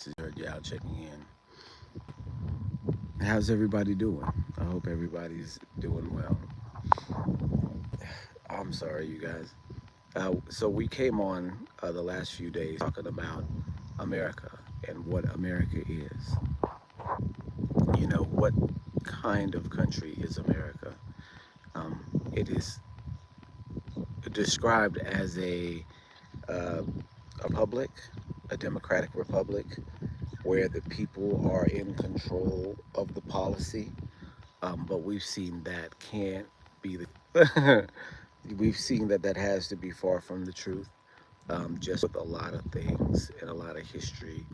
This is Jared Yao checking in. How's everybody doing? I hope everybody's doing well. I'm sorry, you guys. So we came on the last few days talking about America and what America is. What kind of country is America? It is described as uh, a republic, a democratic republic, where the people are in control of the policy. But we've seen that can't be the. We've seen that that has to be far from the truth. Just with a lot of things and a lot of history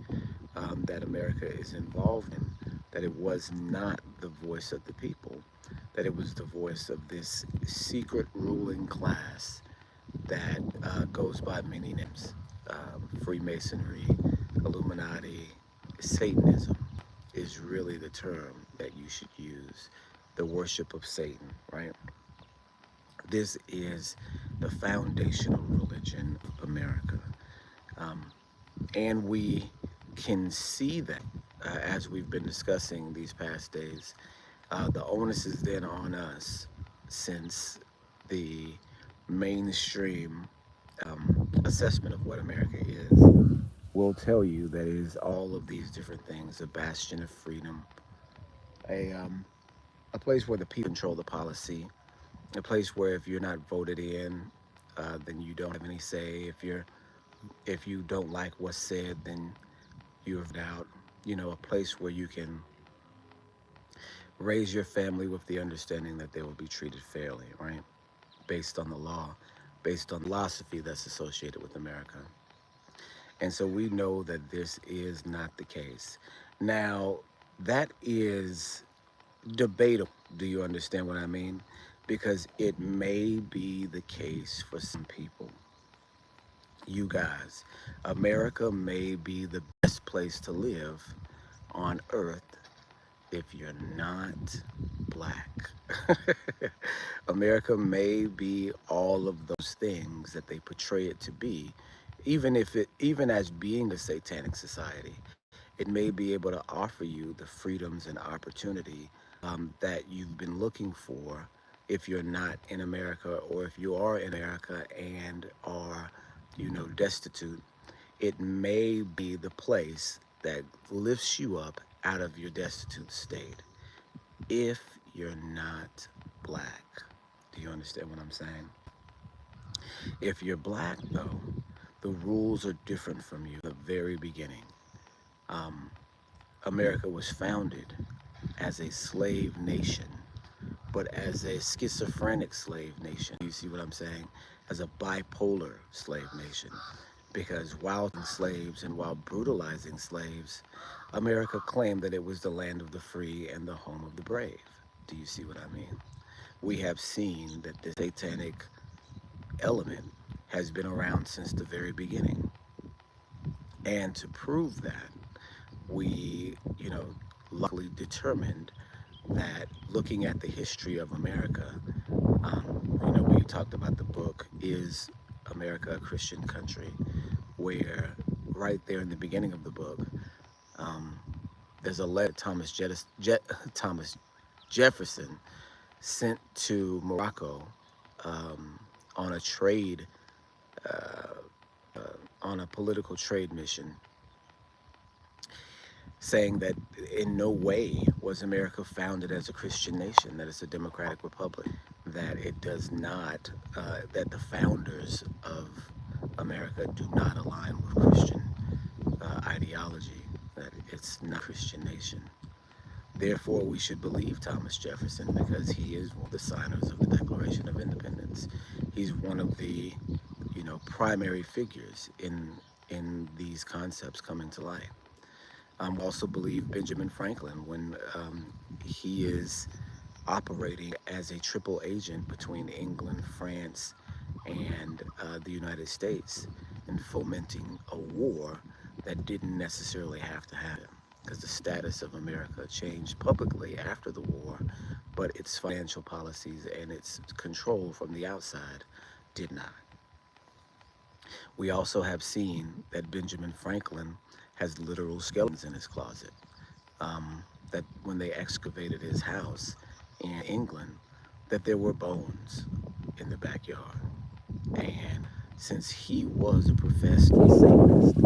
that America is involved in, that it was not the voice of the people, that it was the voice of this secret ruling class that goes by many names: Freemasonry, Illuminati, Satanism is really the term that you should use. The worship of Satan, right? This is the foundational religion of America. Um, and we can see that as we've been discussing these past days. The onus is then on us since the mainstream assessment of what America is will tell you that it is all of these different things: a bastion of freedom, a, um, a place where the people control the policy, a place where if you're not voted in, then you don't have any say. If you don't like what's said, then you're out. A place where you can raise your family with the understanding that they will be treated fairly, right? Based on the law, based on the philosophy that's associated with America. And so we know that this is not the case. Now, that is debatable. Do you understand what I mean? Because it may be the case for some people. You guys, America may be the best place to live on earth if you're not black. America may be all of those things that they portray it to be, even as being a satanic society. It may be able to offer you the freedoms and opportunity that you've been looking for if you're not in America, or if you are in America and are, destitute. It may be the place that lifts you up out of your destitute state if you're not black. Do you understand what I'm saying? If you're black, though, the rules are different from you from the very beginning. Um, America was founded as a slave nation, but as a schizophrenic slave nation. You see what I'm saying? As a bipolar slave nation. Because while slaves and while brutalizing slaves, America claimed that it was the land of the free and the home of the brave. Do you see what I mean? We have seen that the satanic element has been around since the very beginning. And to prove that, we, luckily determined that looking at the history of America, we talked about the book, Is America a Christian Country? Where right there in the beginning of the book, um, there's a letter Thomas Jefferson sent to Morocco um, on a trade, uh, on a political trade mission, saying that in no way was America founded as a Christian nation, that it's a democratic republic, that it does not, that the founders of America do not align with Christian ideology, that it's not a Christian nation. Therefore, we should believe Thomas Jefferson because he is one of the signers of the Declaration of Independence. He's one of the, primary figures in these concepts coming to light. Also believe Benjamin Franklin when he is operating as a triple agent between England, France, and the United States, and fomenting a war that didn't necessarily have to happen because the status of America changed publicly after the war, but its financial policies and its control from the outside did not. We also have seen that Benjamin Franklin has literal skeletons in his closet. That when they excavated his house in England, that there were bones in the backyard. And since he was a professed Satanist,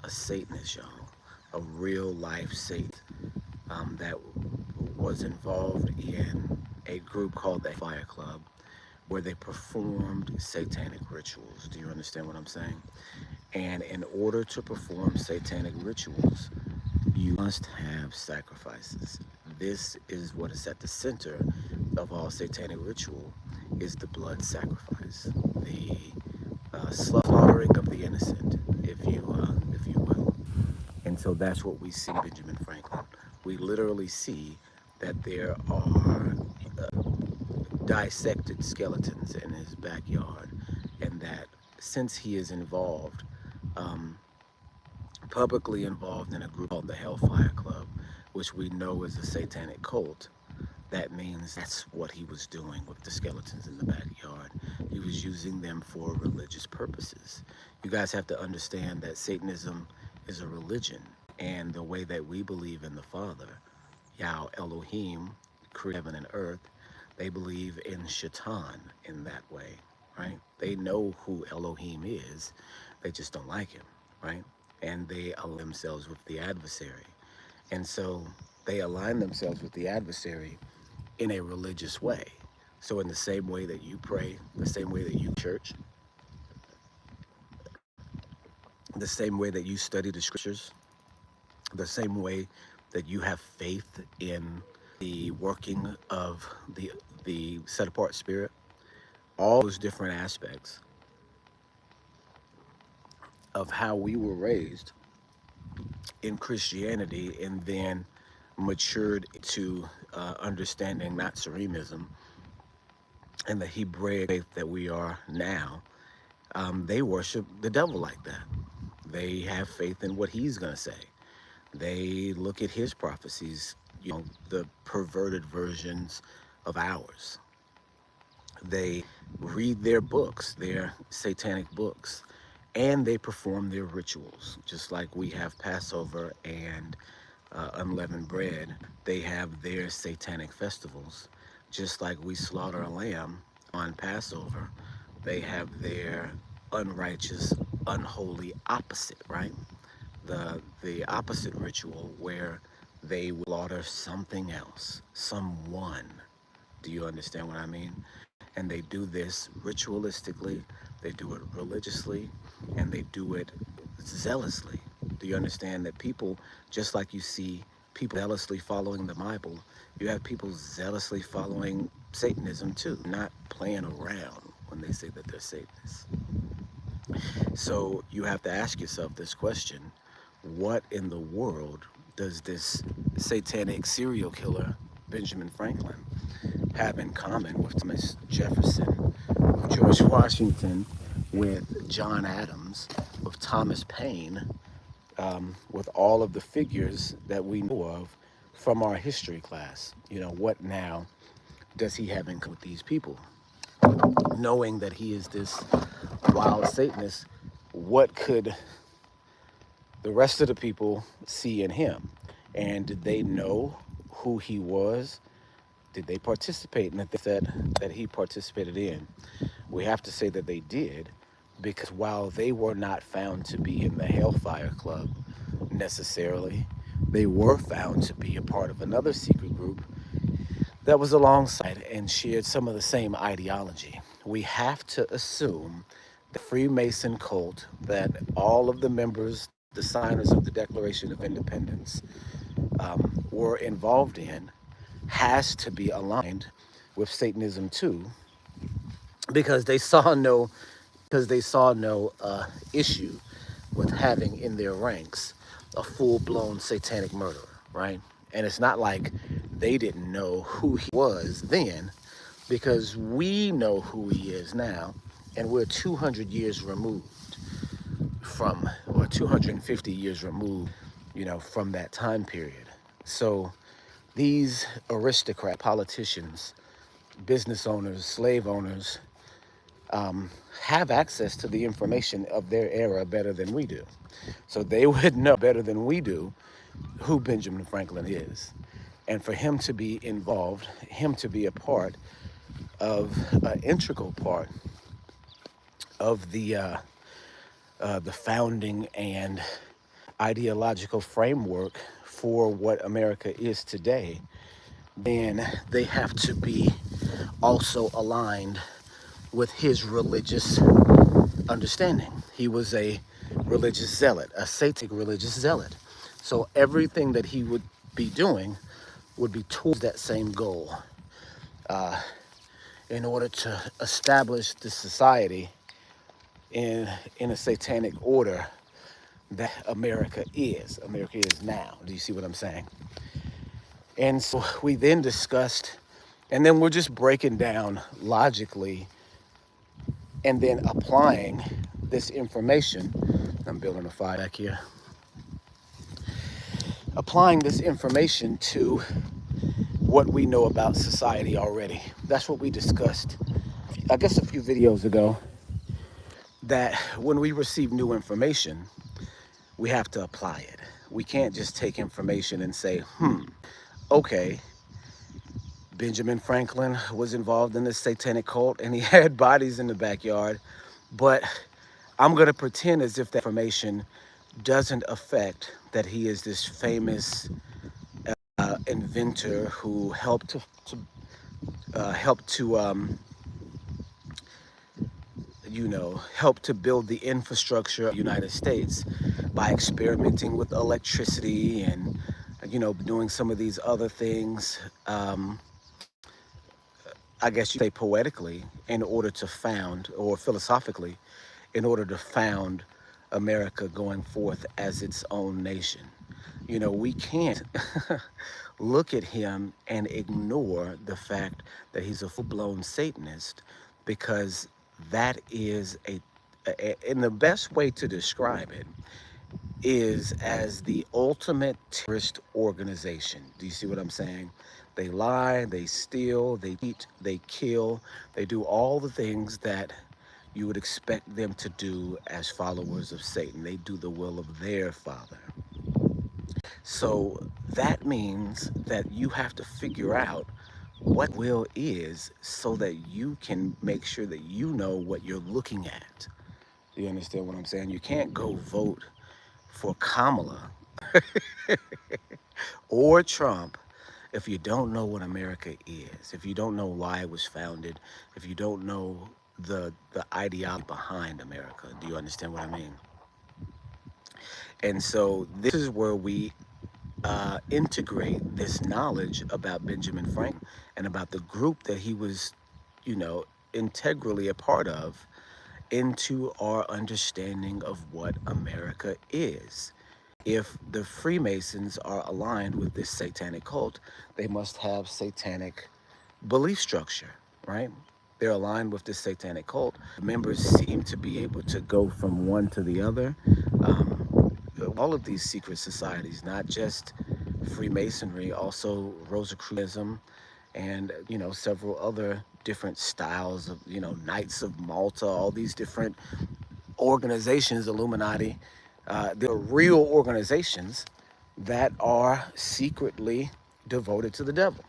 a Satanist, y'all, a real life Satanist, that was involved in a group called the Fire Club, where they performed satanic rituals. Do you understand what I'm saying? And in order to perform satanic rituals, you must have sacrifices. This is what is at the center of all satanic ritual, is the blood sacrifice, the slaughtering of the innocent, if you will. And so that's what we see Benjamin Franklin. We literally see that there are dissected skeletons in his backyard, and that since he is involved, um, publicly involved in a group called the Hellfire Club, which we know is a satanic cult, that means that's what he was doing with the skeletons in the backyard. He was using them for religious purposes. You guys have to understand that Satanism is a religion, and the way that we believe in the Father, Yah Elohim, creator of heaven and earth, they believe in Shaitan in that way, right? They know who Elohim is, they just don't like him, right? And they align themselves with the adversary. And so they align themselves with the adversary in a religious way. So in the same way that you pray, the same way that you church, the same way that you study the scriptures, the same way that you have faith in the working of the set apart spirit, all those different aspects of how we were raised in Christianity and then matured to understanding Nazarimism and the Hebraic faith that we are now, they worship the devil like that. They have faith in what he's going to say. They look at his prophecies, the perverted versions of ours. They read their books, their satanic books, and they perform their rituals. Just like we have Passover and unleavened bread, they have their satanic festivals. Just like we slaughter a lamb on Passover, they have their unrighteous, unholy opposite, right? The opposite ritual where they slaughter something else, someone. Do you understand what I mean? And they do this ritualistically, they do it religiously, and they do it zealously. Do you understand that people, just like you see people zealously following the Bible, you have people zealously following Satanism too, not playing around when they say that they're Satanists. So you have to ask yourself this question: what in the world does this satanic serial killer, Benjamin Franklin, have in common with Thomas Jefferson, with George Washington, with John Adams, with Thomas Paine, with all of the figures that we know of from our history class? What now does he have in common with these people? Knowing that he is this wild Satanist, what could the rest of the people see in him? And did they know who he was? Did they participate in the things that he participated in? We have to say that they did, because while they were not found to be in the Hellfire Club necessarily, they were found to be a part of another secret group that was alongside and shared some of the same ideology. We have to assume the Freemason cult that all of the members, the signers of the Declaration of Independence, were involved in, has to be aligned with Satanism too, because they saw no issue with having in their ranks a full-blown satanic murderer, right? And it's not like they didn't know who he was then, because we know who he is now, and we're 200 years removed from, or 250 years removed, from that time period. So these aristocrat politicians, business owners, slave owners, have access to the information of their era better than we do. So they would know better than we do who Benjamin Franklin is. And for him to be involved, him to be a part of an integral part of the founding and ideological framework for what America is today, then they have to be also aligned with his religious understanding. He was a religious zealot, a Satanic religious zealot. So everything that he would be doing would be towards that same goal, in order to establish the society in a satanic order that America is. America is now. Do you see what I'm saying? And so we then discussed, and then we're just breaking down logically and then applying this information. I'm building a fire back here. Applying this information to what we know about society already. That's what we discussed, I guess, a few videos ago, that when we receive new information, we have to apply it. We can't just take information and say, okay, Benjamin Franklin was involved in this satanic cult and he had bodies in the backyard, but I'm going to pretend as if that information doesn't affect that he is this famous inventor who helped to build the infrastructure of the United States by experimenting with electricity and doing some of these other things. I guess you say poetically, in order to found, or philosophically, in order to found America going forth as its own nation. We can't look at him and ignore the fact that he's a full-blown Satanist, because that is and the best way to describe it is as the ultimate terrorist organization. Do you see what I'm saying? They lie, they steal, they eat, they kill, they do all the things that you would expect them to do as followers of Satan. They do the will of their father. So that means that you have to figure out what will is, so that you can make sure that you know what you're looking at. Do you understand what I'm saying? You can't go vote for Kamala or Trump if you don't know what America is, if you don't know why it was founded, if you don't know the ideology behind America. Do you understand what I mean? And so this is where we integrate this knowledge about Benjamin Franklin and about the group that he was, integrally a part of, into our understanding of what America is. If the Freemasons are aligned with this satanic cult, they must have satanic belief structure, right? They're aligned with this satanic cult. Members seem to be able to go from one to the other. All of these secret societies, not just Freemasonry, also Rosicrucianism, and several other different styles of Knights of Malta, all these different organizations, Illuminati. They're real organizations that are secretly devoted to the devil.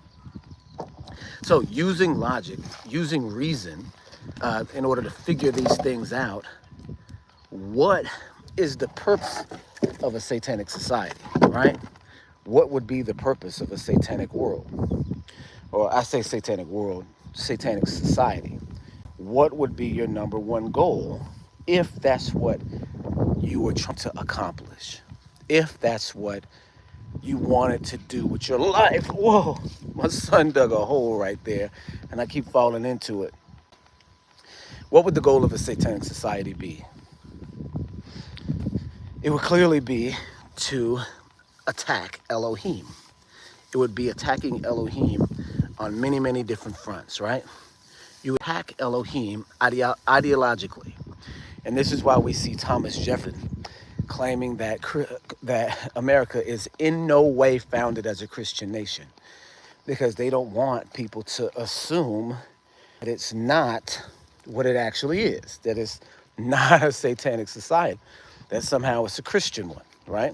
So using logic, using reason, in order to figure these things out, what is the purpose of a satanic society, right? What would be the purpose of a satanic world? Or I say satanic world, satanic society. What would be your number one goal if that's what you were trying to accomplish? If that's what you wanted to do with your life? Whoa, my son dug a hole right there and I keep falling into it. What would the goal of a satanic society be? It would clearly be to attack Elohim. It would be attacking Elohim on many, many different fronts, right? You attack Elohim ideologically. And this is why we see Thomas Jefferson claiming that America is in no way founded as a Christian nation, because they don't want people to assume that it's not what it actually is, that it's not a satanic society, that somehow it's a Christian one, right?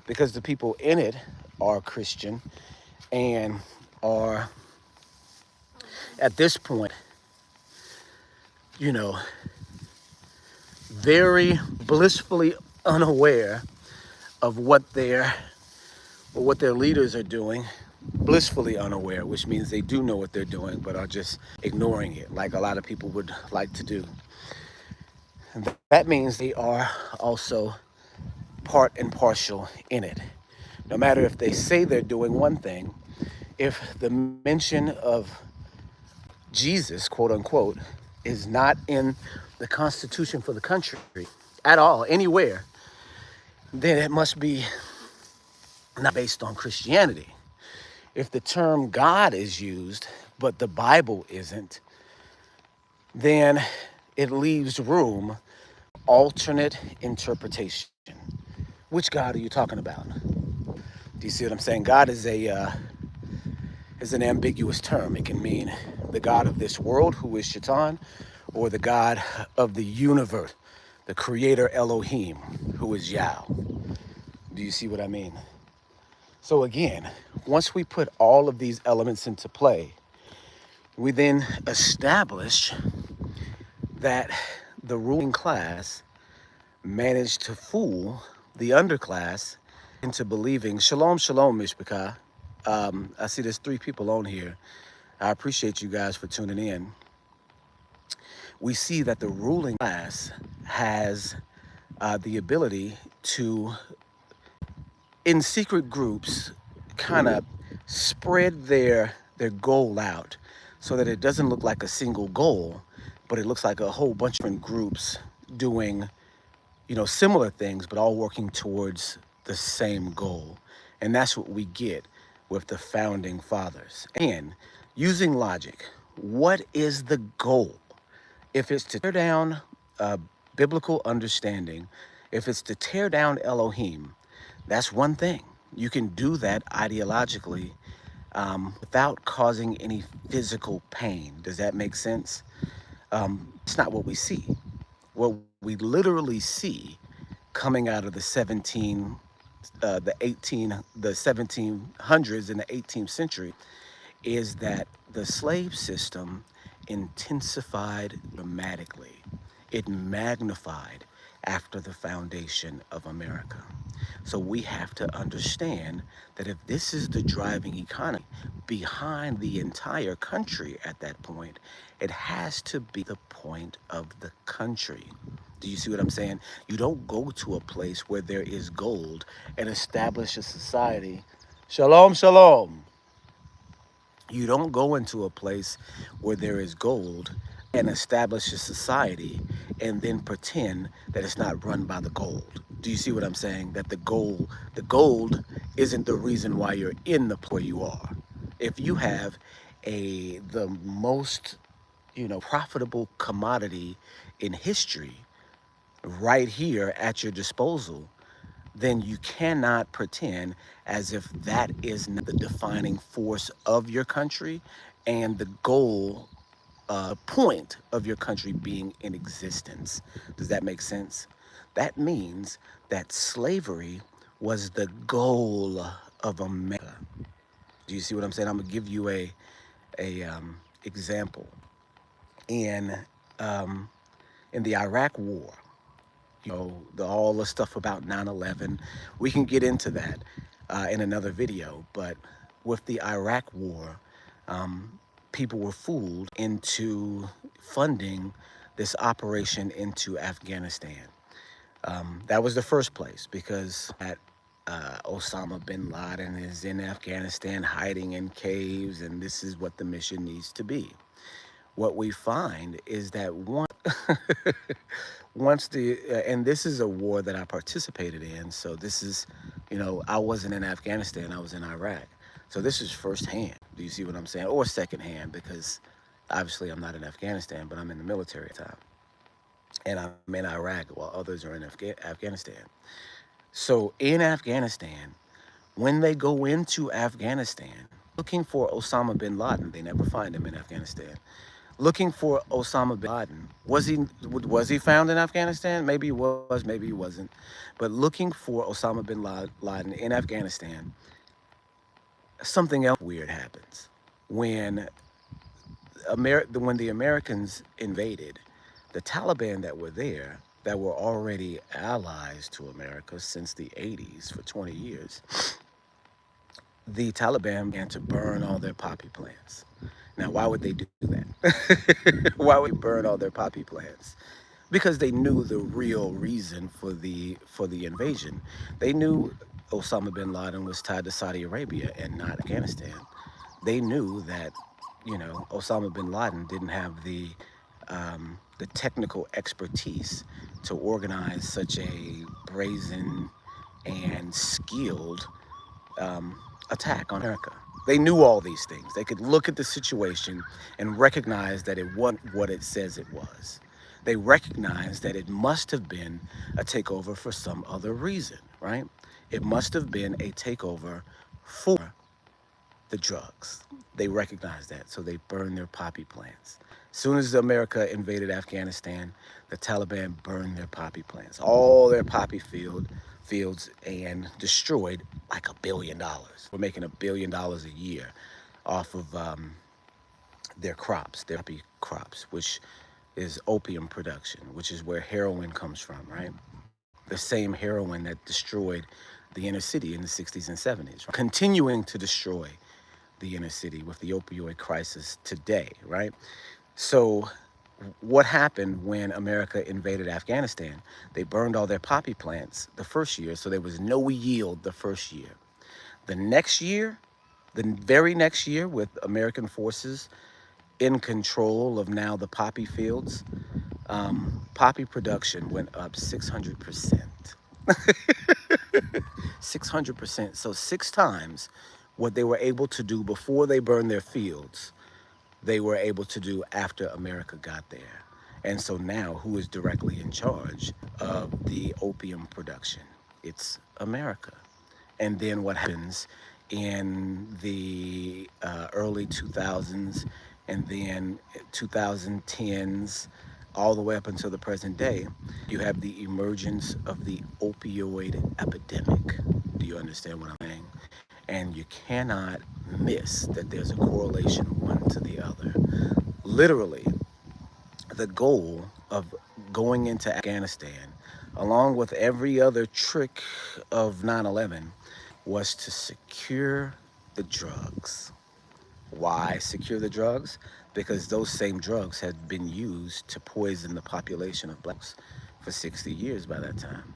Because the people in it are Christian and are, at this point, you know, very blissfully unaware of what their leaders are doing, blissfully unaware, which means they do know what they're doing, but are just ignoring it, like a lot of people would like to do. And that means they are also part and partial in it. No matter if they say they're doing one thing, if the mention of Jesus, quote unquote, is not in the Constitution for the country at all, anywhere, then it must be not based on Christianity. If the term God is used, but the Bible isn't, then it leaves room for alternate interpretation. Which God are you talking about? Do you see what I'm saying? God is an ambiguous term. It can mean the God of this world, who is Shaitan, or the God of the universe, the creator Elohim, who is Yah. Do you see what I mean? So again, once we put all of these elements into play, we then establish that the ruling class managed to fool the underclass into believing. Shalom, shalom, Mishpachah. I see there's 3 people on here. I appreciate you guys for tuning in. We see that the ruling class has the ability to, in secret groups, kind of spread their goal out so that it doesn't look like a single goal, but it looks like a whole bunch of different groups doing, similar things, but all working towards the same goal. And that's what we get with the founding fathers. And using logic, what is the goal? If it's to tear down biblical understanding, if it's to tear down Elohim, that's one thing. You can do that ideologically without causing any physical pain. Does that make sense? It's not what we see. What we literally see coming out of the 1700s and the 18th century is that the slave system intensified dramatically. It magnified after the foundation of America. So we have to understand that if this is the driving economy behind the entire country at that point, it has to be the point of the country. Do you see what I'm saying? You don't go to a place where there is gold and establish a society. Shalom, shalom. You don't go into a place where there is gold and establish a society and then pretend that it's not run by the gold. Do you see what I'm saying? That the gold isn't the reason why you're in the place where you are. If you have the most, profitable commodity in history right here at your disposal, then you cannot pretend as if that is not the defining force of your country and the goal, point of your country being in existence. Does that make sense? That means that slavery was the goal of America. Do you see what I'm saying? I'm gonna give you a example. In in the Iraq War, all the stuff about 9/11. We can get into that in another video. But with the Iraq War, people were fooled into funding this operation into Afghanistan. That was the first place because Osama bin Laden is in Afghanistan hiding in caves, and this is what the mission needs to be. What we find is that once and this is a war that I participated in. So this is, I wasn't in Afghanistan, I was in Iraq. So this is firsthand. Do you see what I'm saying? Or secondhand, because obviously I'm not in Afghanistan, but I'm in the military at the time. And I'm in Iraq while others are in Afghanistan. So in Afghanistan, when they go into Afghanistan looking for Osama bin Laden, they never find him in Afghanistan. looking for Osama bin Laden. Was he found in Afghanistan? Maybe he was, maybe he wasn't. But looking for Osama bin Laden in Afghanistan, something else weird happens. When when the Americans invaded, the Taliban that were there, that were already allies to America since the 80s for 20 years, the Taliban began to burn all their poppy plants. Now, why would they do that? Why would they burn all their poppy plants? Because they knew the real reason for the invasion. They knew Osama bin Laden was tied to Saudi Arabia and not Afghanistan. They knew that, Osama bin Laden didn't have the technical expertise to organize such a brazen and skilled attack on America. They knew all these things. They could look at the situation and recognize that it wasn't what it says it was. They recognized that it must have been a takeover for some other reason, right? It must have been a takeover for the drugs. They recognized that, so they burned their poppy plants. As soon as America invaded Afghanistan, the Taliban burned their poppy plants, all their fields, and destroyed like $1 billion. We're making $1 billion a year off of their crops, their poppy crops, which is opium production, which is where heroin comes from, right? The same heroin that destroyed the inner city in the 60s and 70s, continuing to destroy the inner city with the opioid crisis today, right? So, what happened when America invaded Afghanistan? They burned all their poppy plants the first year, so there was no yield the first year. The next year, the very next year, with American forces in control of now the poppy fields, poppy production went up 600%. 600%. So, 6 times what they were able to do before they burned their fields, they were able to do after America got there. And so now, who is directly in charge of the opium production? It's America. And then what happens in the early 2000s and then 2010s, all the way up until the present day, you have the emergence of the opioid epidemic. Do you understand what I'm saying? And you cannot miss that there's a correlation one to the other. Literally, the goal of going into Afghanistan, along with every other trick of 9/11, was to secure the drugs. Why secure the drugs? Because those same drugs had been used to poison the population of blacks for 60 years by that time.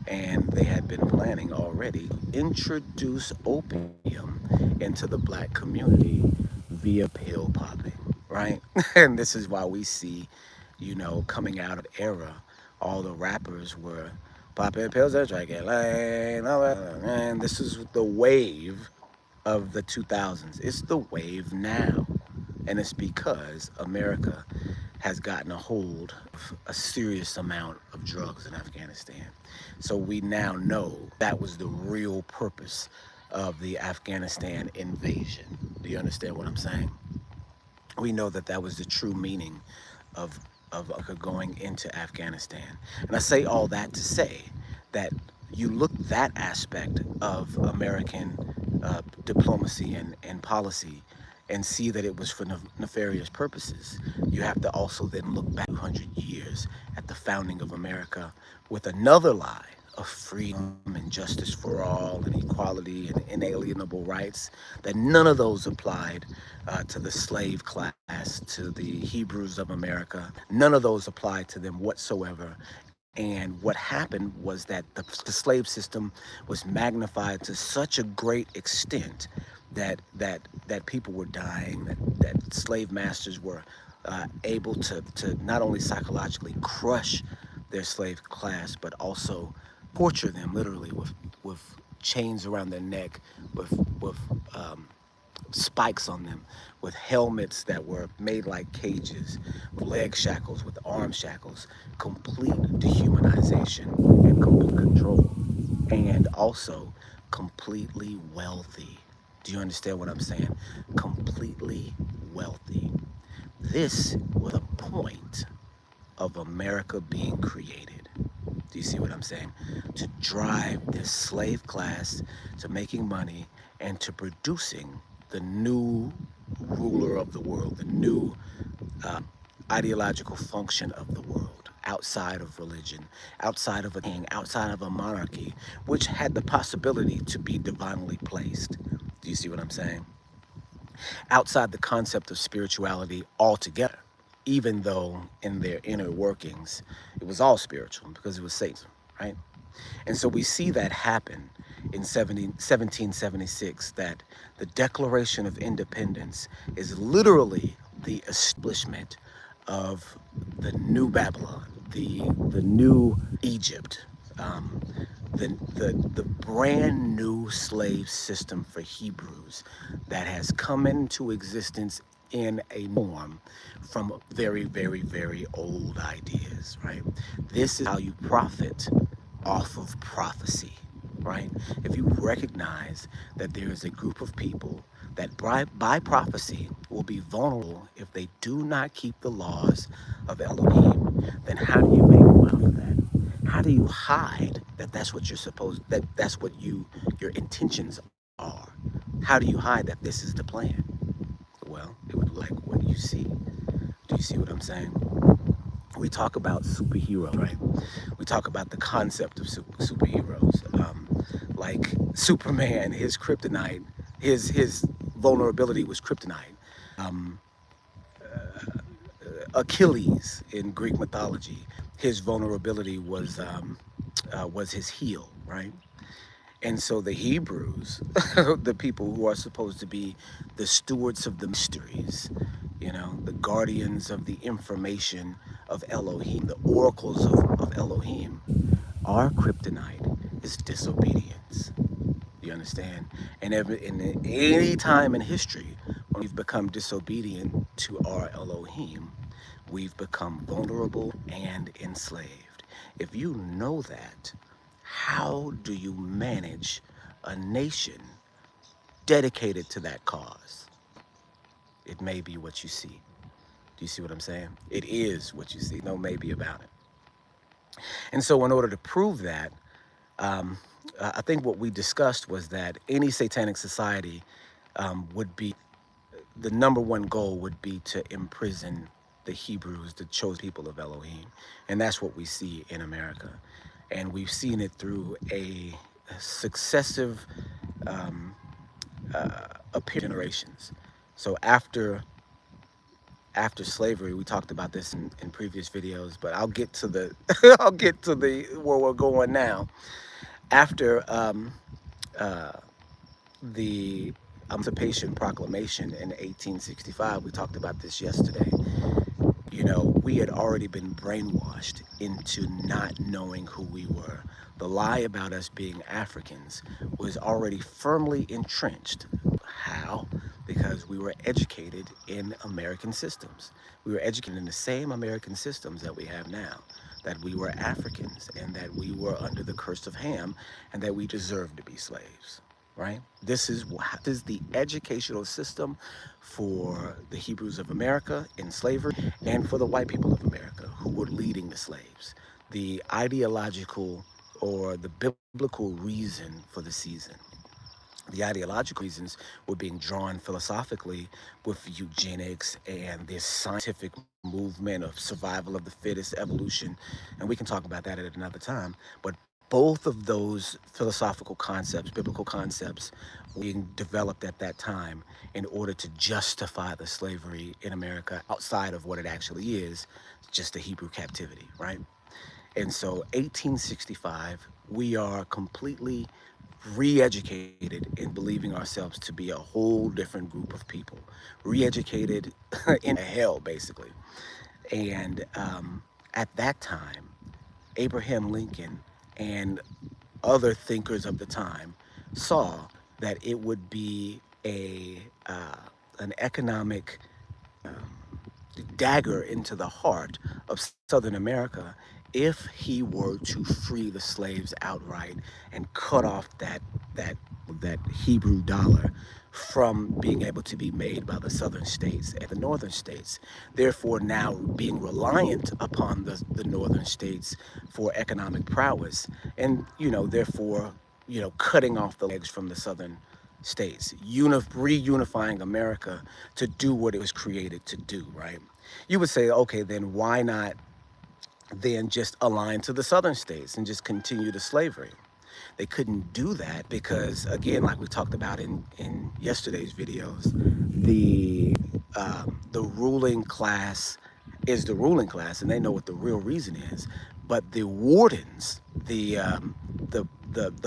And they had been planning already to introduce opium into the black community via pill popping, right? And this is why we see, coming out of era, all the rappers were popping pills and drinking lane, and this is the wave of the 2000s. It's the wave now. And it's because America has gotten a hold of a serious amount of drugs in Afghanistan. So we now know that was the real purpose of the Afghanistan invasion. Do you understand what I'm saying? We know that that was the true meaning of going into Afghanistan. And I say all that to say that you look that aspect of American diplomacy and policy and see that it was for nefarious purposes. You have to also then look back 100 years at the founding of America with another lie of freedom and justice for all and equality and inalienable rights, that none of those applied to the slave class, to the Hebrews of America. None of those applied to them whatsoever. And what happened was that the slave system was magnified to such a great extent that people were dying, that slave masters were able to not only psychologically crush their slave class, but also torture them literally with chains around their neck, with spikes on them, with helmets that were made like cages, with leg shackles, with arm shackles, complete dehumanization and complete control, and also completely wealthy. Do you understand what I'm saying? Completely wealthy. This was the point of America being created. Do you see what I'm saying? To drive this slave class to making money and to producing the new ruler of the world, the new ideological function of the world, outside of religion, outside of a king, outside of a monarchy, which had the possibility to be divinely placed. Do you see what I'm saying? Outside the concept of spirituality altogether, even though in their inner workings it was all spiritual because it was Satan, right? And so we see that happen in 1776, that the Declaration of Independence is literally the establishment of the new Babylon, the new Egypt, um, the brand new slave system for Hebrews that has come into existence in a form from very, very, very old ideas, right? This is how you profit off of prophecy, right? If you recognize that there is a group of people that by prophecy will be vulnerable if they do not keep the laws of Elohim, then how do you make money off of that? How do you hide that that's what you're supposed, that that's what your intentions are? How do you hide that this is the plan? Well, it would look like what you see. Do you see what I'm saying? We talk about superheroes, right? We talk about the concept of superheroes, like Superman. His kryptonite, his vulnerability was kryptonite. Um, Achilles in Greek mythology, his vulnerability was his heel, right? And so the Hebrews, the people who are supposed to be the stewards of the mysteries, the guardians of the information of Elohim, the oracles of Elohim, our kryptonite is disobedience. You understand? And any time in history when we've become disobedient to our Elohim, we've become vulnerable and enslaved. If you know that, how do you manage a nation dedicated to that cause? It may be what you see. Do you see what I'm saying? It is what you see. No maybe about it. And so, in order to prove that, um, I think what we discussed was that any satanic society would be, the number one goal would be to imprison the Hebrews, the chosen people of Elohim. And that's what we see in America. And we've seen it through a successive generations. So after slavery, we talked about this in previous videos, but I'll get to the I'll get to the where we're going now. After the Emancipation Proclamation in 1865, we talked about this yesterday. We had already been brainwashed into not knowing who we were. The lie about us being Africans was already firmly entrenched. How? Because we were educated in American systems. We were educated in the same American systems that we have now, that we were Africans and that we were under the curse of Ham and that we deserved to be slaves. Right? This is the educational system for the Hebrews of America in slavery and for the white people of America who were leading the slaves. The ideological or the biblical reason for the season. The ideological reasons were being drawn philosophically with eugenics and this scientific movement of survival of the fittest, evolution, and we can talk about that at another time. But both of those philosophical concepts, biblical concepts, being developed at that time in order to justify the slavery in America outside of what it actually is, just a Hebrew captivity, right? And so 1865, we are completely re-educated in believing ourselves to be a whole different group of people, re-educated in hell, basically. And at that time, Abraham Lincoln and other thinkers of the time saw that it would be an economic dagger into the heart of Southern America if he were to free the slaves outright and cut off that Hebrew dollar from being able to be made by the southern states and the northern states, therefore now being reliant upon the northern states for economic prowess, and therefore cutting off the legs from the southern states, reunifying America to do what it was created to do, right? You would say, okay, then why not then just align to the southern states and just continue the slavery? They couldn't do that because, again, like we talked about in yesterday's videos, the ruling class is the ruling class, and they know what the real reason is. But the wardens, the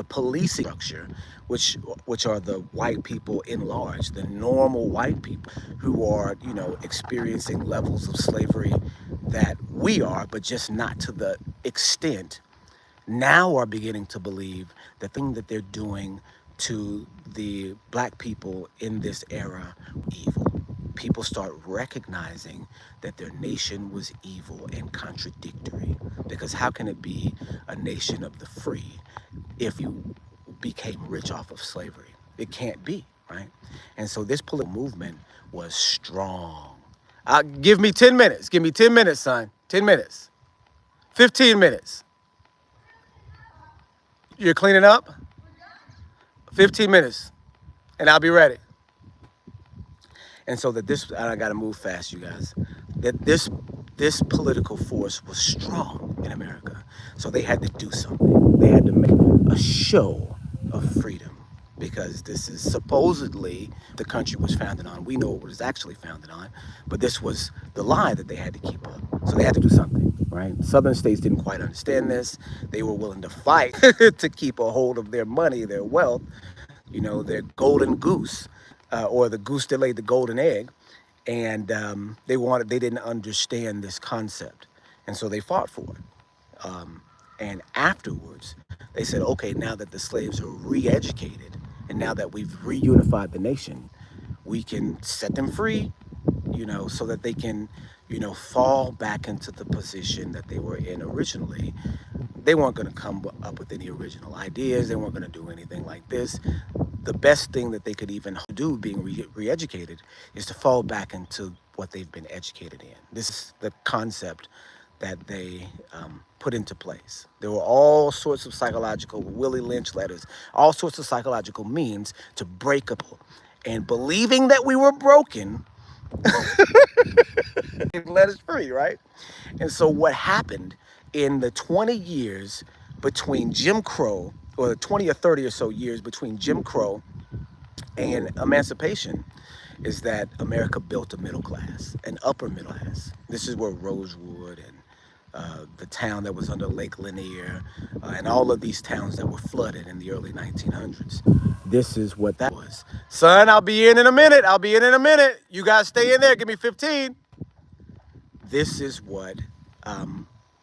policing structure, which are the white people in large, the normal white people who are experiencing levels of slavery that we are, but just not to the extent, now are beginning to believe the thing that they're doing to the black people in this era evil. People start recognizing that their nation was evil and contradictory, because how can it be a nation of the free if you became rich off of slavery? It can't be, right? And so this political movement was strong. Give me 10 minutes. Give me 10 minutes, son. 10 minutes. 15 minutes. You're cleaning up? 15 minutes, and I'll be ready. And so I got to move fast, you guys. That this political force was strong in America. So they had to do something. They had to make a show of freedom, because this is supposedly the country was founded on. We know what it was actually founded on, but this was the lie that they had to keep up. So they had to do something, right? Southern states didn't quite understand this. They were willing to fight to keep a hold of their money, their wealth, their golden goose, or the goose that laid the golden egg. And they didn't understand this concept. And so they fought for it. And afterwards, they said, okay, now that the slaves are re-educated, and now that we've reunified the nation, we can set them free, so that they can, fall back into the position that they were in originally. They weren't going to come up with any original ideas. They weren't going to do anything like this. The best thing that they could even do, being re-educated, is to fall back into what they've been educated in. This is the concept that they put into place. There were all sorts of psychological Willie Lynch letters, all sorts of psychological means to break up. And believing that we were broken, it let us free, right? And so what happened in the 20 years between Jim Crow, or the 20 or 30 or so years between Jim Crow and emancipation, is that America built a middle class, an upper middle class. This is where Rosewood and the town that was under Lake Lanier, and all of these towns that were flooded in the early 1900s. This is what that was. Son, I'll be in a minute. I'll be in a minute. You guys stay in there. Give me 15. This is what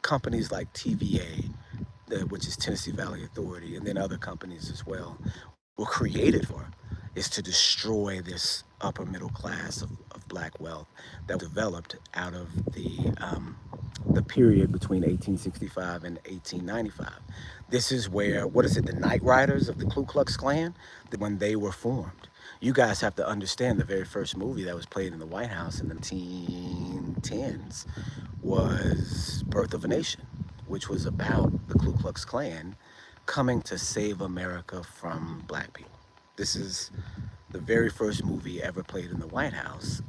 companies like TVA, which is Tennessee Valley Authority, and then other companies as well, were created for, is to destroy this upper middle class of black wealth that was developed out of the period between 1865 and 1895. This is where, the Night Riders of the Ku Klux Klan, when they were formed. You guys have to understand, the very first movie that was played in the White House in the 1910s was Birth of a Nation, which was about the Ku Klux Klan coming to save America from black people. This is the very first movie ever played in the White House.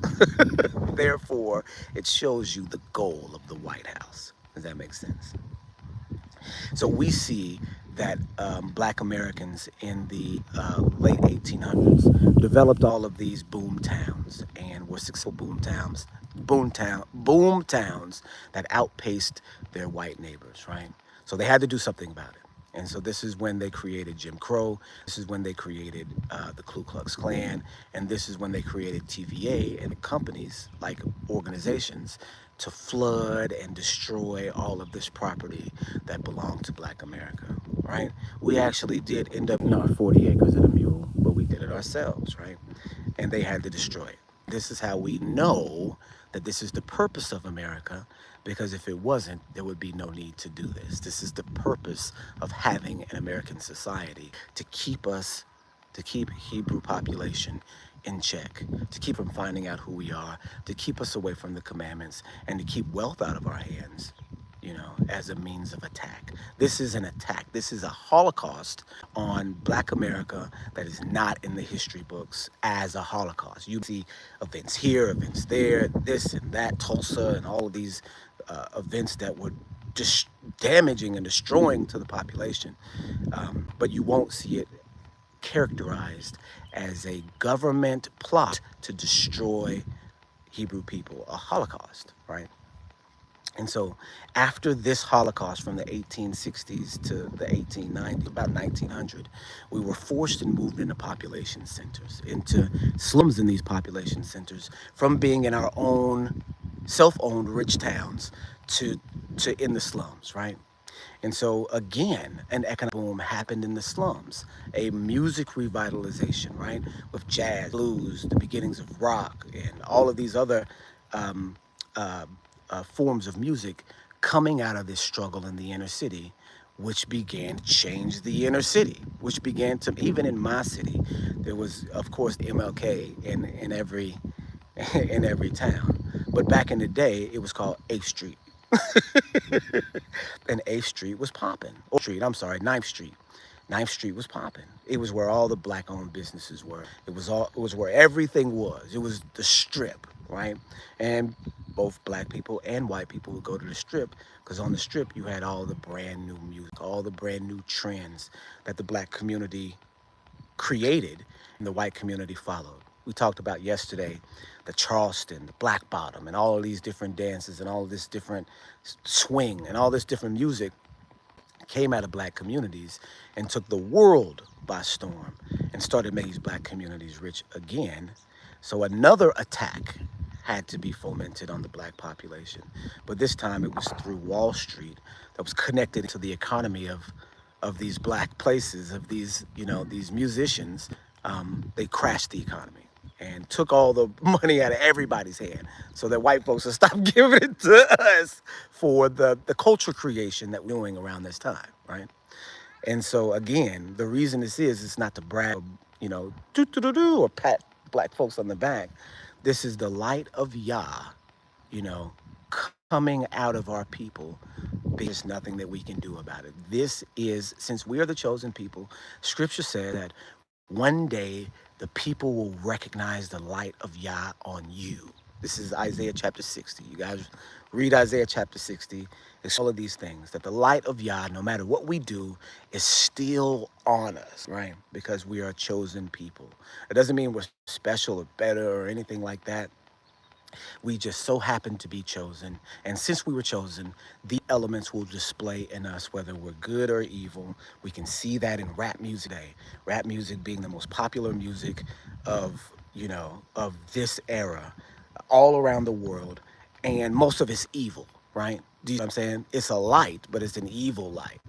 Therefore, it shows you the goal of the White House. Does that make sense? So we see that black Americans in the late 1800s developed all of these boom towns, and were successful boom towns that outpaced their white neighbors, right? So they had to do something about it. And so this is when they created Jim Crow. This is when they created the Ku Klux Klan. And this is when they created TVA and companies, like organizations, to flood and destroy all of this property that belonged to black America, right? We actually did end up in our 40 acres and a mule, but we did it ourselves, right? And they had to destroy it. This is how we know that this is the purpose of America, because if it wasn't, there would be no need to do this. This is the purpose of having an American society, to keep us to keep Hebrew population in check, to keep from finding out who we are, to keep us away from the commandments, and to keep wealth out of our hands, as a means of attack. This is an attack. This is a Holocaust on Black America that is not in the history books as a Holocaust. You see events here, events there, this and that, Tulsa, and all of these events that were just damaging and destroying to the population. But you won't see it characterized as a government plot to destroy Hebrew people, a Holocaust, right? And so after this Holocaust from the 1860s to the 1890s, about 1900, we were forced and moved into population centers, into slums in these population centers, from being in our own self-owned rich towns to in the slums, right? And so again, an economic boom happened in the slums, a music revitalization, right? With jazz, blues, the beginnings of rock, and all of these other um, uh, forms of music coming out of this struggle in the inner city, which began to change the inner city, which began to, even in my city, there was, of course, MLK in every in every town. But back in the day, it was called 8th Street. And 8th Street was popping. I'm sorry, 9th Street. 9th Street was popping. It was where all the Black-owned businesses were. It was where everything was. It was the Strip, right? And both Black people and white people would go to the Strip, because on the Strip you had all the brand new music, all the brand new trends that the Black community created and the white community followed. We talked about yesterday the Charleston, the Black Bottom, and all of these different dances and all of this different swing and all this different music came out of Black communities and took the world by storm and started making these Black communities rich again. So another attack had to be fomented on the Black population. But this time it was through Wall Street that was connected to the economy of these Black places, of these, these musicians. They crashed the economy and took all the money out of everybody's hand so that white folks would stop giving it to us for the culture creation that we're doing around this time, right? And so again, the reason this is, it's not to brag, or pat Black folks on the back. This is the light of Yah, you know, coming out of our people. There's nothing that we can do about it. This is, since we are the chosen people, scripture said that one day the people will recognize the light of Yah on you. This is Isaiah chapter 60. You guys read Isaiah chapter 60. It's all of these things, that the light of Yah, no matter what we do, is still on us, right? Because we are a chosen people. It doesn't mean we're special or better or anything like that. We just so happen to be chosen. And since we were chosen, the elements will display in us whether we're good or evil. We can see that in rap music today. Rap music being the most popular music of, of this era all around the world. And most of it's evil, right? Do you know what I'm saying? It's a light, but it's an evil light.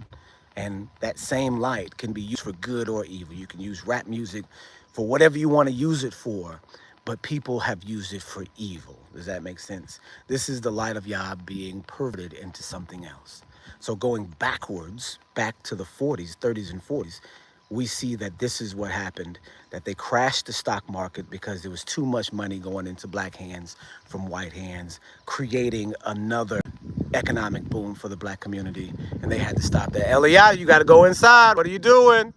And that same light can be used for good or evil. You can use rap music for whatever you want to use it for, but people have used it for evil. Does that make sense? This is the light of Yah being perverted into something else. So going backwards, back to the 40s, 30s and 40s, we see that this is what happened, that they crashed the stock market because there was too much money going into Black hands from white hands, creating another economic boom for the Black community, and they had to stop that. Eliah, you got to go inside. What are you doing?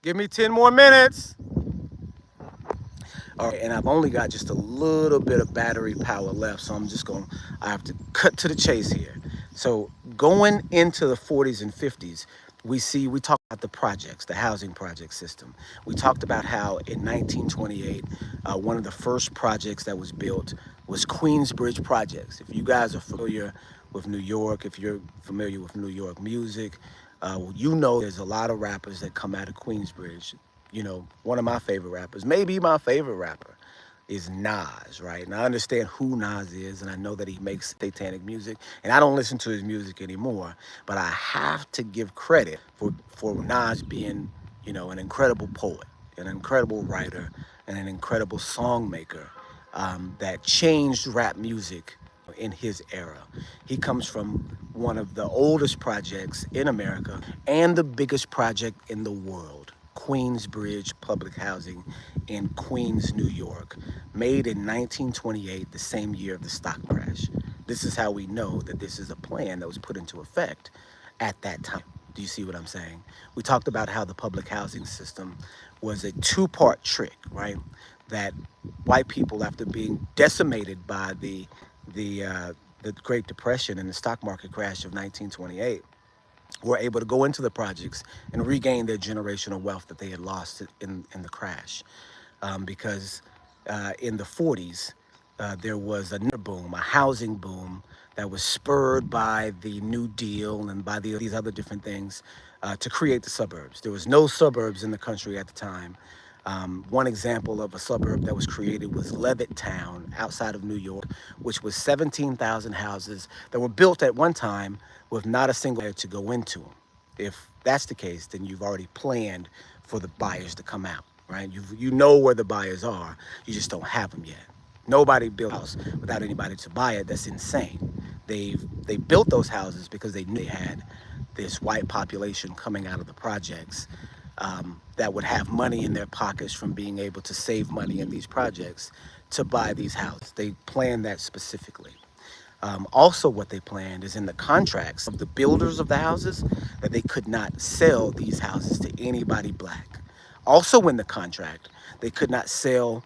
Give me 10 more minutes. All right, and I've only got just a little bit of battery power left, so I have to cut to the chase here. So going into the 40s and 50s, we talked about the projects, the housing project system. We talked about how in 1928, one of the first projects that was built was Queensbridge Projects. If you guys are familiar with New York, if you're familiar with New York music, there's a lot of rappers that come out of Queensbridge. One of my favorite rappers, maybe my favorite rapper, is Nas, right? And I understand who Nas is, and I know that he makes satanic music, and I don't listen to his music anymore, but I have to give credit for Nas being, an incredible poet, an incredible writer, and an incredible song maker that changed rap music in his era. He comes from one of the oldest projects in America and the biggest project in the world, Queensbridge Public Housing in Queens, New York, made in 1928, the same year of the stock crash. This is how we know that this is a plan that was put into effect at that time. Do you see what I'm saying? We talked about how the public housing system was a two-part trick, right? That white people, after being decimated by the Great Depression and the stock market crash of 1928, were able to go into the projects and regain their generational wealth that they had lost in the crash. Because in the 40s, there was another boom, a housing boom that was spurred by the New Deal and by these other different things to create the suburbs. There was no suburbs in the country at the time. One example of a suburb that was created was Levittown outside of New York, which was 17,000 houses that were built at one time with not a single buyer to go into them. If that's the case, then you've already planned for the buyers to come out, right? You know where the buyers are, you just don't have them yet. Nobody built a house without anybody to buy it. That's insane. They built those houses because they knew they had this white population coming out of the projects that would have money in their pockets from being able to save money in these projects to buy these houses. They planned that specifically. Also, what they planned is in the contracts of the builders of the houses that they could not sell these houses to anybody black. Also, in the contract, they could not sell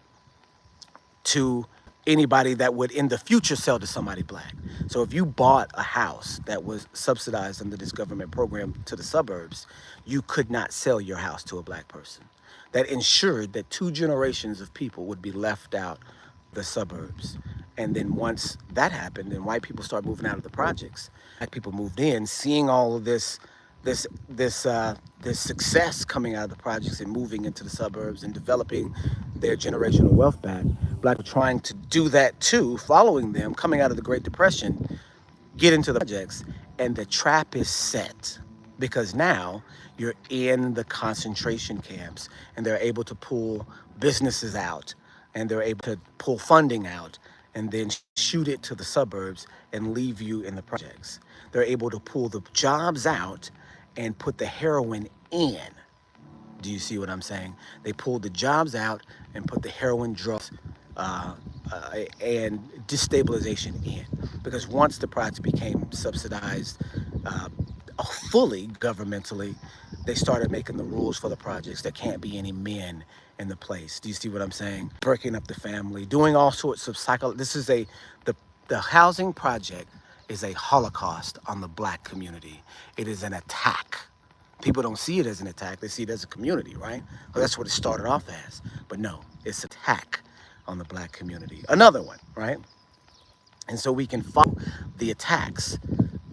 to anybody that would in the future sell to somebody black. So if you bought a house that was subsidized under this government program to the suburbs, you could not sell your house to a black person. That ensured that two generations of people would be left out the suburbs. And then once that happened and white people started moving out of the projects, black people moved in, seeing all of this success coming out of the projects and moving into the suburbs and developing their generational wealth back. Black were trying to do that too, following them, coming out of the Great Depression, get into the projects, and the trap is set because now you're in the concentration camps and they're able to pull businesses out and they're able to pull funding out and then shoot it to the suburbs and leave you in the projects. They're able to pull the jobs out and put the heroin in. Do you see what I'm saying? They pulled the jobs out and put the heroin, drugs, and destabilization in. Because once the project became subsidized fully governmentally, they started making the rules for the projects. There can't be any men in the place. Do you see what I'm saying? Breaking up the family, doing all sorts of This is the housing project is a holocaust on the black community. It is an attack. People don't see it as an attack. They see it as a community, right? Well, that's what it started off as. But no, it's an attack on the black community. Another one, right? And so we can follow the attacks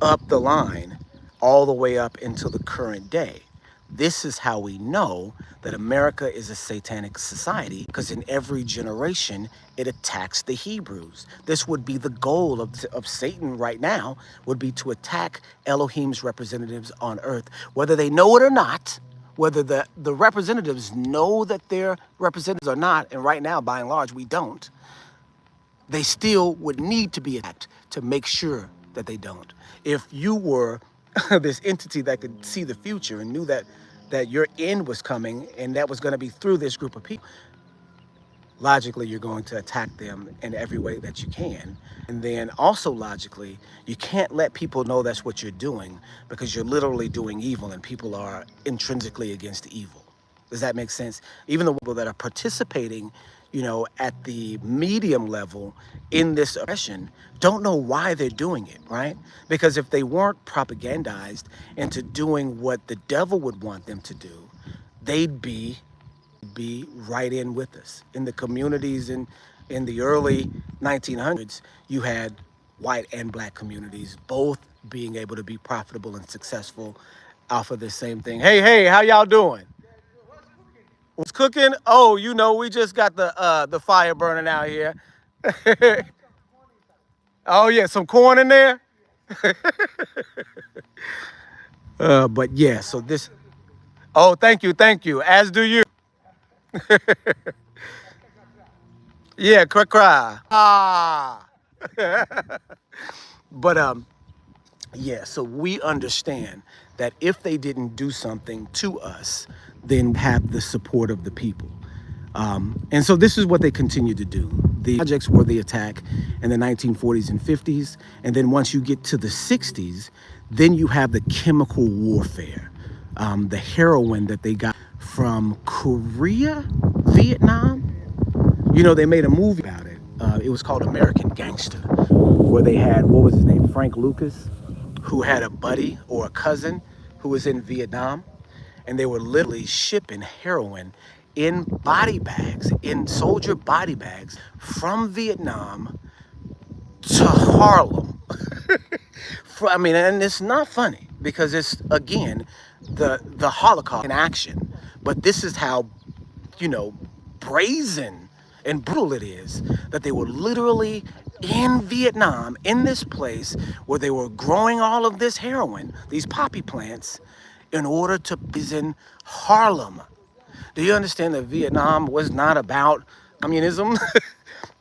up the line all the way up into the current day. This is how we know that America is a satanic society, because in every generation it attacks the Hebrews. This would be the goal of Satan right now, would be to attack Elohim's representatives on earth, whether they know it or not, whether the representatives know that they're representatives or not, and right now, by and large, we don't. They still would need to be attacked to make sure that they don't. If you were this entity that could see the future and knew that your end was coming and that was going to be through this group of people, logically you're going to attack them in every way that you can. And then also logically, you can't let people know that's what you're doing, because you're literally doing evil and people are intrinsically against evil. Does that make sense? Even the people that are participating, at the medium level in this oppression don't know why they're doing it, right? Because if they weren't propagandized into doing what the devil would want them to do, they'd be right in with us. In the communities in the early 1900s, you had white and black communities both being able to be profitable and successful off of the same thing. Hey, how y'all doing? What's cooking? Oh, we just got the fire burning out here. Oh yeah, some corn in there. But yeah, so this. Oh, thank you. As do you. Yeah, cry. Ah. But Yeah, so we understand that if they didn't do something to us, then have the support of the people. And so this is what they continue to do. The projects were the attack in the 1940s and 50s. And then once you get to the 60s, then you have the chemical warfare, the heroin that they got from Korea, Vietnam. You know, they made a movie about it. It was called American Gangster, where they had, what was his name, Frank Lucas, who had a buddy or a cousin who was in Vietnam, and they were literally shipping heroin in body bags, in soldier body bags from Vietnam to Harlem. I mean, and it's not funny because it's, again, the Holocaust in action. But this is how, you know, brazen and brutal it is that they were literally in Vietnam, in this place where they were growing all of this heroin, these poppy plants, in order to poison Harlem. Do you understand that Vietnam was not about communism?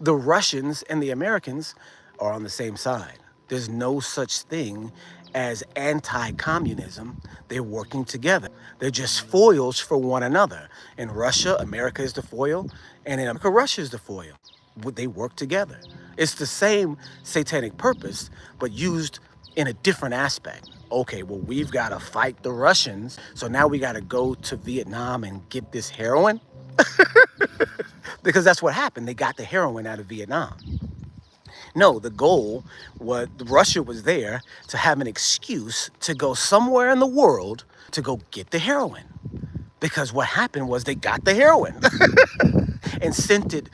The Russians and the Americans are on the same side. There's no such thing as anti-communism. They're working together. They're just foils for one another. In Russia, America is the foil, and in America, Russia is the foil. They work together. It's the same satanic purpose, but used in a different aspect. Okay, well, we've got to fight the Russians, so now we got to go to Vietnam and get this heroin? Because that's what happened. They got the heroin out of Vietnam. No, the goal was Russia was there to have an excuse to go somewhere in the world to go get the heroin. Because what happened was they got the heroin and sent it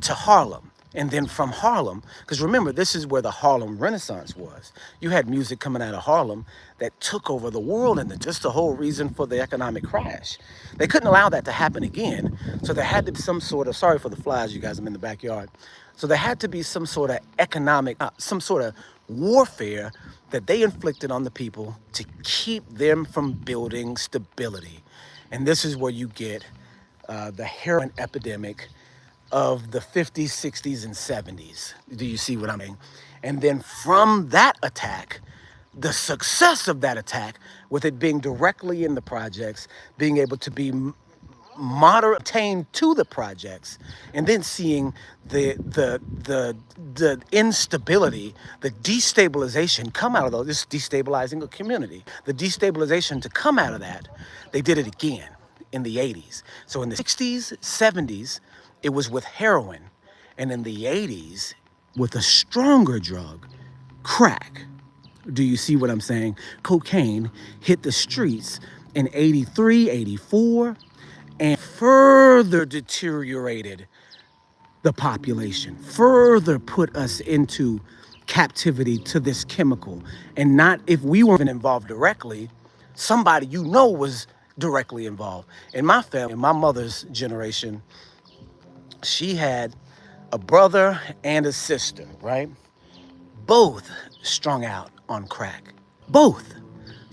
to Harlem. And then from Harlem, because remember, this is where the Harlem Renaissance was. You had music coming out of Harlem that took over the world, and just the whole reason for the economic crash. They couldn't allow that to happen again. So there had to be some sort of, sorry for the flies, you guys, I'm in the backyard. So there had to be some sort of economic, some sort of warfare that they inflicted on the people to keep them from building stability. And this is where you get the heroin epidemic of the 50s, 60s, and 70s. Do you see what I mean? And then from that attack, the success of that attack, with it being directly in the projects, being able to be moderate attained to the projects, and then seeing the instability, the destabilization come out of those. This is destabilizing a community. The destabilization to come out of that, they did it again in the 80s. So in the 60s, 70s, it was with heroin, and in the 80s, with a stronger drug, crack. Do you see what I'm saying? Cocaine hit the streets in 83, 84, and further deteriorated the population, further put us into captivity to this chemical. And not, if we weren't involved directly, somebody you know was directly involved. In my family, in my mother's generation, she had a brother and a sister, right? Both strung out on crack. Both.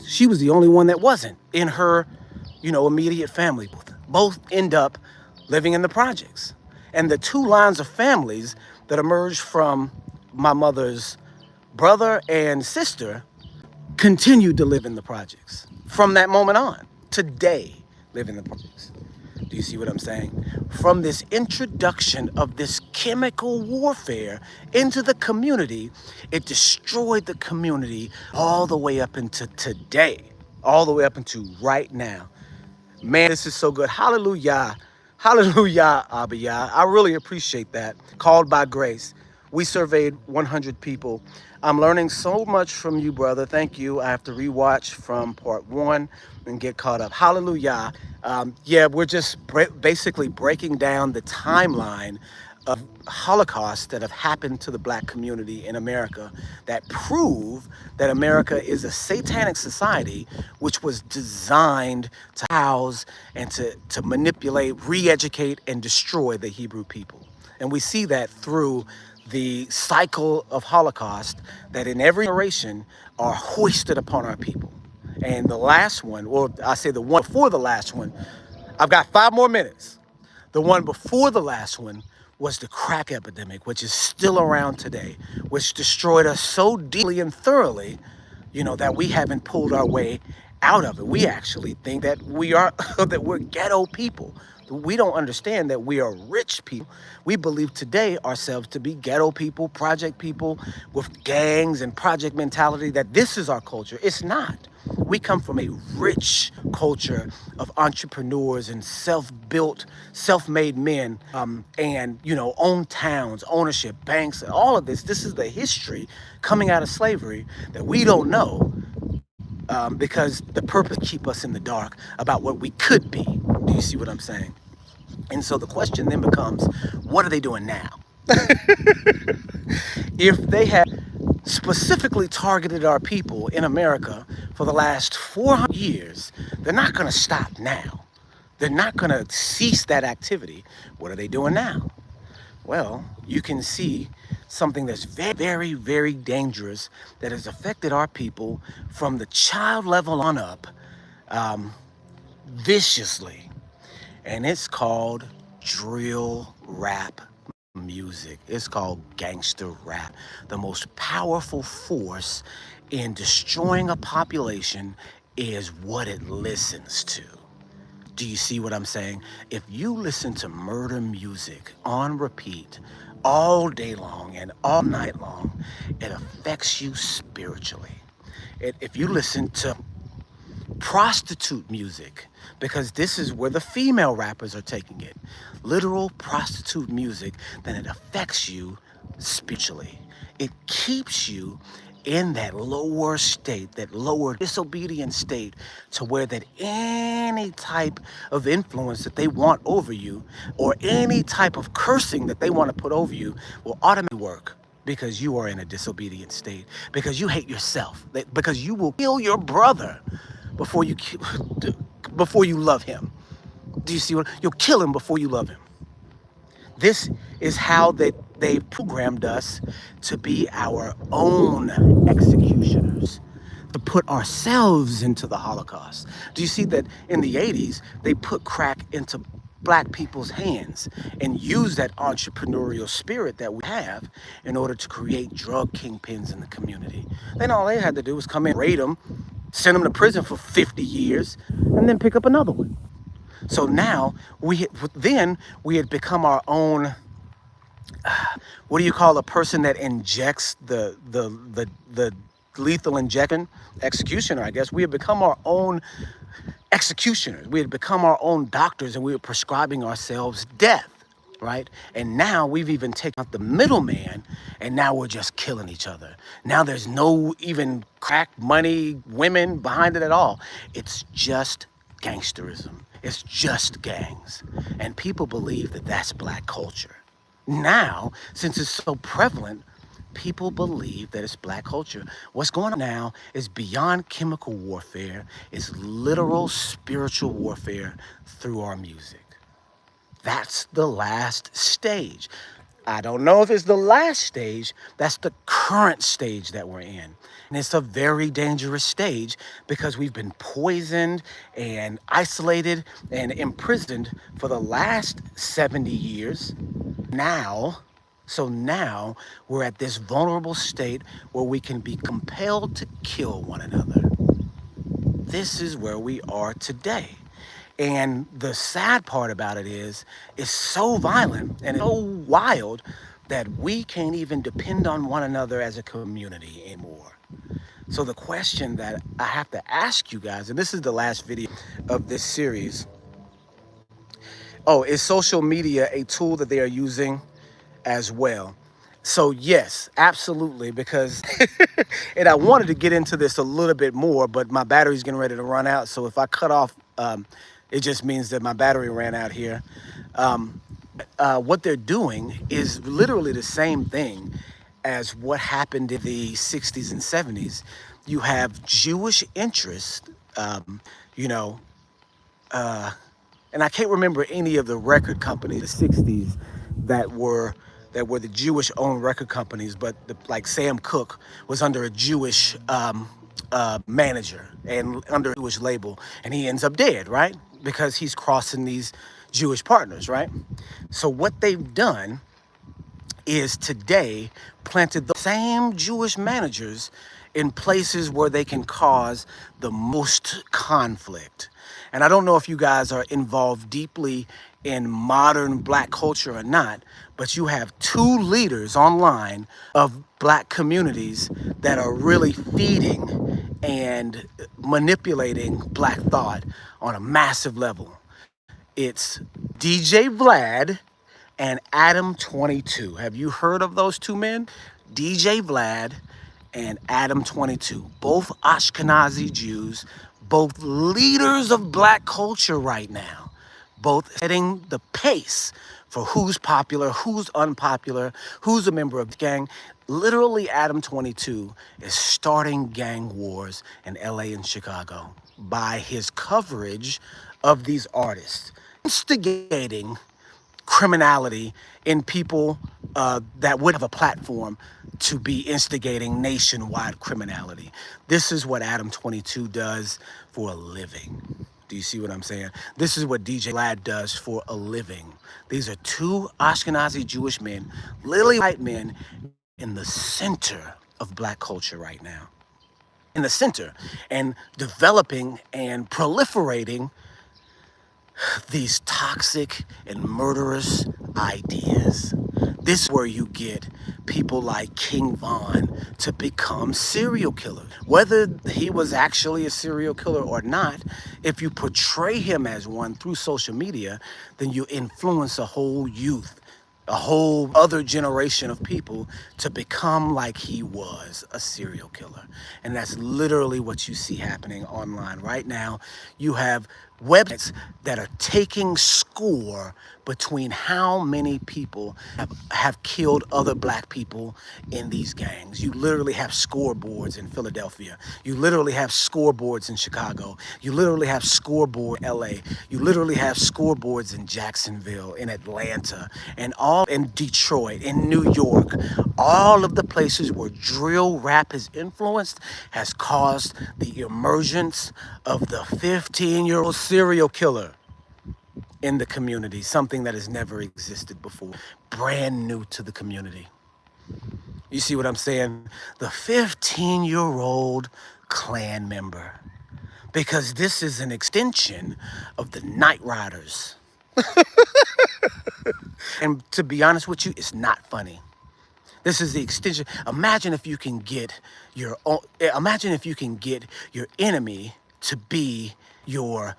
She was the only one that wasn't in her, immediate family. Both end up living in the projects. And the two lines of families that emerged from my mother's brother and sister continued to live in the projects from that moment on. Today, live in the projects. Do you see what I'm saying? From this introduction of this chemical warfare into the community, it destroyed the community all the way up into today, all the way up into right now. Man, this is so good. Hallelujah. Hallelujah, Abiyah. I really appreciate that. Called by grace. We surveyed 100 people. I'm learning so much from you, brother. Thank you. I have to rewatch from part 1 and get caught up. Hallelujah. Yeah, we're just basically breaking down the timeline of Holocausts that have happened to the Black community in America that prove that America is a satanic society which was designed to house and to manipulate, re-educate, and destroy the Hebrew people. And we see that through the cycle of Holocaust that in every generation are hoisted upon our people. And the last one, or I say the one before the last one, I've got 5 more minutes. The one before the last one was the crack epidemic, which is still around today, which destroyed us so deeply and thoroughly, that we haven't pulled our way out of it. We actually think that we are that we're ghetto people. We don't understand that we are rich people. We believe today ourselves to be ghetto people, project people with gangs and project mentality, that this is our culture. It's not. We come from a rich culture of entrepreneurs and self-built, self-made men, and own towns, ownership, banks, and all of this. This is the history coming out of slavery that we don't know, because the purpose keep us in the dark about what we could be. Do you see what I'm saying? And so the question then becomes, what are they doing now? If they had specifically targeted our people in America for the last 400 years, they're not going to stop now. They're not going to cease that activity. What are they doing now? Well, you can see something that's very, very, very dangerous that has affected our people from the child level on up, viciously. And it's called drill rap music. It's called gangster rap. The most powerful force in destroying a population is what it listens to. Do you see what I'm saying? If you listen to murder music on repeat all day long and all night long, it affects you spiritually. If you listen to prostitute music, because this is where the female rappers are taking it, literal prostitute music, then it affects you spiritually. It keeps you in that lower state, that lower disobedient state, to where that any type of influence that they want over you, or any type of cursing that they want to put over you, will automatically work, because you are in a disobedient state, because you hate yourself, because you will kill your brother before you love him. Do you see what? You'll kill him before you love him. This is how they programmed us to be our own executioners, to put ourselves into the Holocaust. Do you see that in the 80s, they put crack into black people's hands and use that entrepreneurial spirit that we have in order to create drug kingpins in the community. Then all they had to do was come in, raid them, send them to prison for 50 years, and then pick up another one. So now we had become our own, what do you call a person that injects the lethal injection? Executioner, I guess. We had become our own executioners. We had become our own doctors, and we were prescribing ourselves death, right? And now we've even taken out the middleman, and now we're just killing each other. Now there's no even crack money, women behind it at all. It's just gangsterism. It's just gangs. And people believe that that's black culture. Now, since it's so prevalent, people believe that it's black culture. What's going on now is beyond chemical warfare. It's literal spiritual warfare through our music. That's the last stage. I don't know if it's the last stage. That's the current stage that we're in. And it's a very dangerous stage, because we've been poisoned and isolated and imprisoned for the last 70 years. Now we're at this vulnerable state where we can be compelled to kill one another. This is where we are today. And the sad part about it is, it's so violent and so wild that we can't even depend on one another as a community anymore. So the question that I have to ask you guys, and this is the last video of this series. Oh, is social media a tool that they are using as well? So yes, absolutely, because, and I wanted to get into this a little bit more, but my battery's getting ready to run out. So if I cut off, it just means that my battery ran out here. What they're doing is literally the same thing as what happened in the 60s and 70s. You have Jewish interest, and I can't remember any of the record companies in the 60s that were the Jewish-owned record companies, but like Sam Cooke was under a Jewish manager and under a Jewish label, and he ends up dead, right? Because he's crossing these Jewish partners, right? So what they've done is today planted the same Jewish managers in places where they can cause the most conflict. And I don't know if you guys are involved deeply in modern black culture or not, but you have two leaders online of black communities that are really feeding and manipulating black thought on a massive level. It's DJ Vlad and Adam 22. Have you heard of those two men? DJ Vlad and Adam 22, both Ashkenazi Jews, both leaders of black culture right now, both setting the pace for who's popular, who's unpopular, who's a member of the gang. Literally, Adam 22 is starting gang wars in LA and Chicago by his coverage of these artists, instigating criminality in people that would have a platform to be instigating nationwide criminality. This is what Adam 22 does for a living. Do you see what I'm saying? This is what DJ Vlad does for a living. These are two Ashkenazi Jewish men, literally white men, in the center of black culture right now. In the center, and developing and proliferating these toxic and murderous ideas. This is where you get people like King Von to become serial killers. Whether he was actually a serial killer or not, if you portray him as one through social media, then you influence a whole youth, a whole other generation of people to become like he was, a serial killer. And that's literally what you see happening online right now. You have websites that are taking score between how many people have killed other black people in these gangs. You literally have scoreboards in Philadelphia. You literally have scoreboards in Chicago. You literally have scoreboard in LA. You literally have scoreboards in Jacksonville, in Atlanta, and all in Detroit, in New York. All of the places where drill rap is influenced has caused the emergence of the 15-year-old serial killer in the community, something that has never existed before, brand new to the community. You see what I'm saying? The 15-year-old Klan member, because this is an extension of the Night Riders. And to be honest with you, it's not funny. This is the extension. Imagine if you can get your own, imagine if you can get your enemy to be your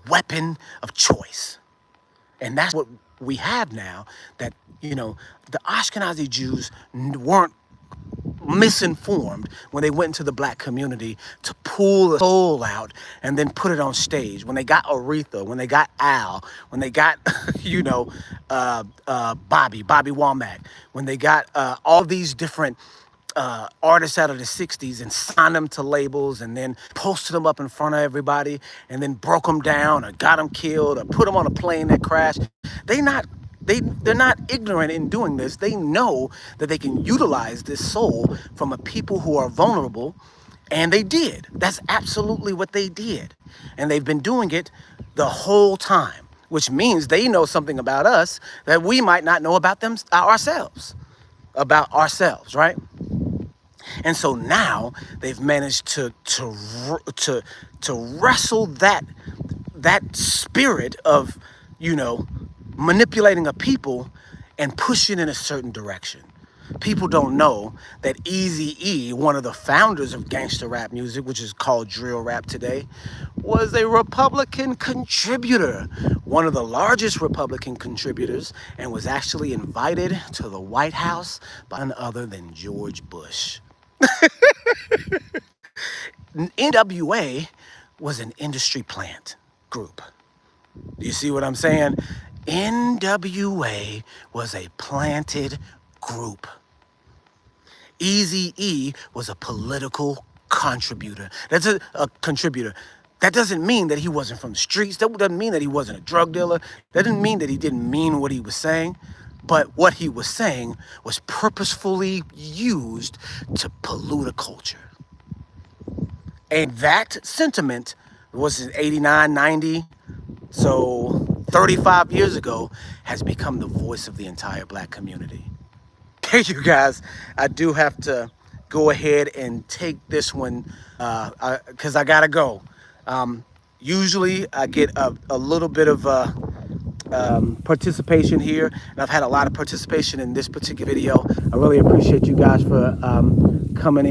weapon of choice. And that's what we have now, that, you know, the Ashkenazi Jews weren't misinformed when they went into the black community to pull the soul out and then put it on stage. When they got Aretha, when they got Al, when they got, Bobby Womack, when they got all these different artists out of the 60s and signed them to labels and then posted them up in front of everybody and then broke them down or got them killed or put them on a plane that crashed. They're not ignorant in doing this. They know that they can utilize this soul from a people who are vulnerable, and they did. That's absolutely what they did. And they've been doing it the whole time, which means they know something about us that we might not know about ourselves, right? And so now they've managed to wrestle that spirit of, manipulating a people and push it in a certain direction. People don't know that Eazy-E, one of the founders of gangster rap music, which is called drill rap today, was a Republican contributor, one of the largest Republican contributors, and was actually invited to the White House by none other than George Bush. NWA was an industry plant group. Do you see what I'm saying? NWA was a planted group. Eazy-E was a political contributor. That's a contributor. That doesn't mean that he wasn't from the streets. That doesn't mean that he wasn't a drug dealer. That didn't mean that he didn't mean what he was saying. But what he was saying was purposefully used to pollute a culture. And that sentiment was in 89, 90. So 35 years ago, has become the voice of the entire black community. Okay, you guys, I do have to go ahead and take this one because I gotta go. Usually I get a little bit of participation here, and I've had a lot of participation in this particular video. I really appreciate you guys for coming in.